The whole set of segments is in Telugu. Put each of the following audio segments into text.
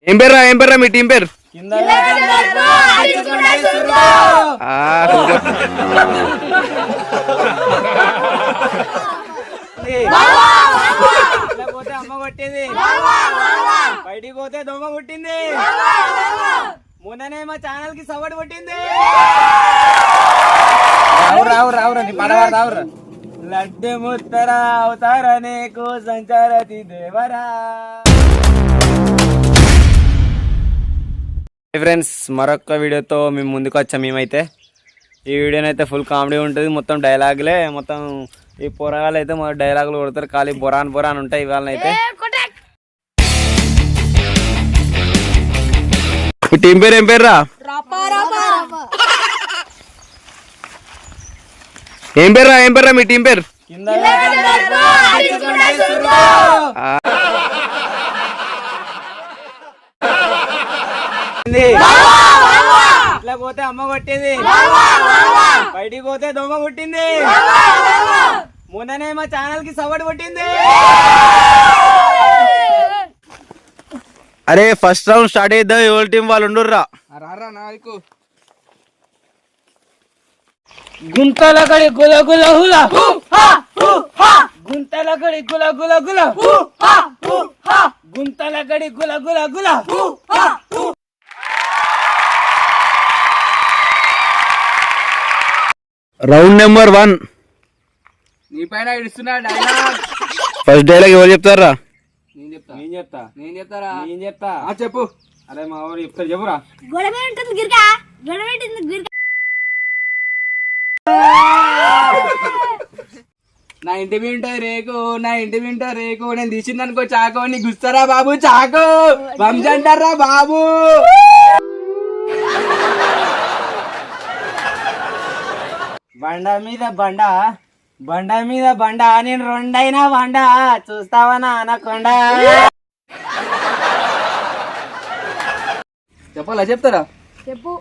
ఏం పేర్రా మీ టీం పేరు? పోతే అమ్మ కొట్టింది, బయటికి పోతే దొంగ కొట్టింది, మొన్ననే మా ఛానల్ కి సపోర్ట్ కొట్టింది. లడ్డు ముత్తర అవతార నీకు సంచారతి దేవరా. ఫ్రెండ్స్, మరొక వీడియోతో మేము ముందుకు వచ్చాం. మేమైతే ఈ వీడియోనైతే ఫుల్ కామెడీ ఉంటుంది, మొత్తం డైలాగులే. మొత్తం ఈ పోరగాళ్ళు అయితే మొదటి డైలాగులు కొడతారు, ఖాళీ బొరాన్ ఉంటాయి ఇవాళనైతే. టీం పేరు ఏం పేర్రా? ఏం పేర్రా మీ టీం పేరు? ఇట్లా పోతే అమ్మ కొట్టింది, బయటికి పోతే దొంగ కొట్టింది, మొన్ననే మా ఛానల్ కి సపోర్ట్ కొట్టింది. అరే ఫస్ట్ రౌండ్ స్టార్ట్ చేద్దాం. ఎవరి టీం వాళ్ళు ఉండుర్రా. గుంతలకడి గుల గుల హుల, గుంతలకడి గుల గుల గుల, గుంతలకడి గుల గుల గుల. Round number 1. నీ పైన ఇస్తున్నా డైలాగ్. ఫస్ట్ డైలాగ్ ఎవరు చెప్తారా? నేను చెప్తా. చెప్పు. అరే మా ఊరు చెప్తారు, చెప్పురా. నా ఇంటి వింటో రేకు నేను తీసిందనుకో చాకో, నీ గుస్తారా బాబు చాకో, వంశంటారా బాబు. బండ మీద బండ నేను రెండైనా బండ చూస్తావనా అనకొండ. చెప్తారా? చెప్పు.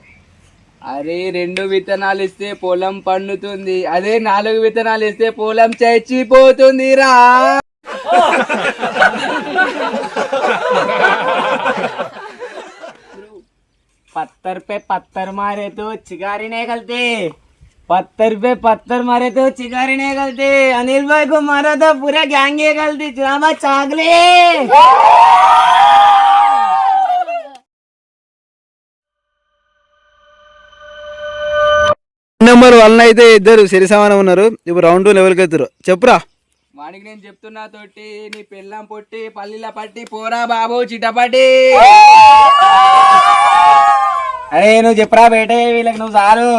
అరే 2 విత్తనాలు ఇస్తే పొలం పండుతుంది, అదే 4 విత్తనాలు ఇస్తే పొలం చచ్చిపోతుందిరా. पत्थर पे पत्थर मारे तो चिगारी नहीं गलती, पत्थर पे पत्थर मारे तो चिगारी नहीं गलती. अनिल भाई को मारा तो पूरा गैंग ही गलती. ड्रामा चागले. నెంబర్ 1 అయితే ఇద్దరు సరి సమానం ఉన్నారు. ఇప్పుడు రౌండ్ 2 లెవెల్కి వెళ్తారు. చెప్పురా. వానికి నేను చెప్తున్నా తోటి, నీ పెళ్ళం పొట్టి పల్లిల పట్టి పోరా బాబు చిటపటి. అరే నువ్వు చెప్పరా బేటే, వీళ్ళకి నువ్వు చాలు.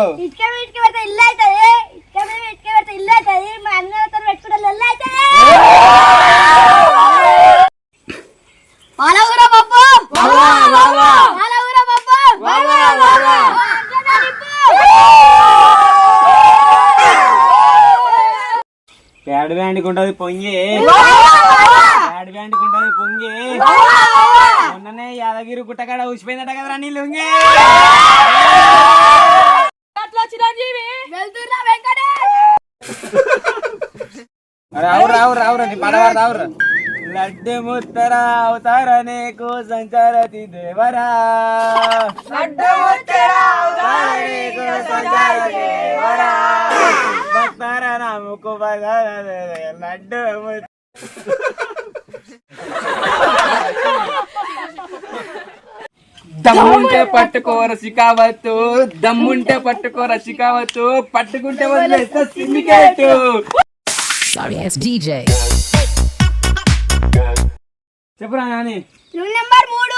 ప్యాడ్ బ్యాండ్కి ఉంటది పొంగి, మొన్ననే యాదగిరి గుట్టకాడ ఊసిపోయిందట కదరా నీ లుంగి. లడ్డు ముత్తర అవతార నీకు సంచారతి దేవరా. భక్తార నాముకు లడ్డు దమ్ముంటే పట్టుకోర శికావత్తు, పట్టుకుంటే వదిలేస్తా సిండికేట్. చెప్పురా నాని. Rule number 3.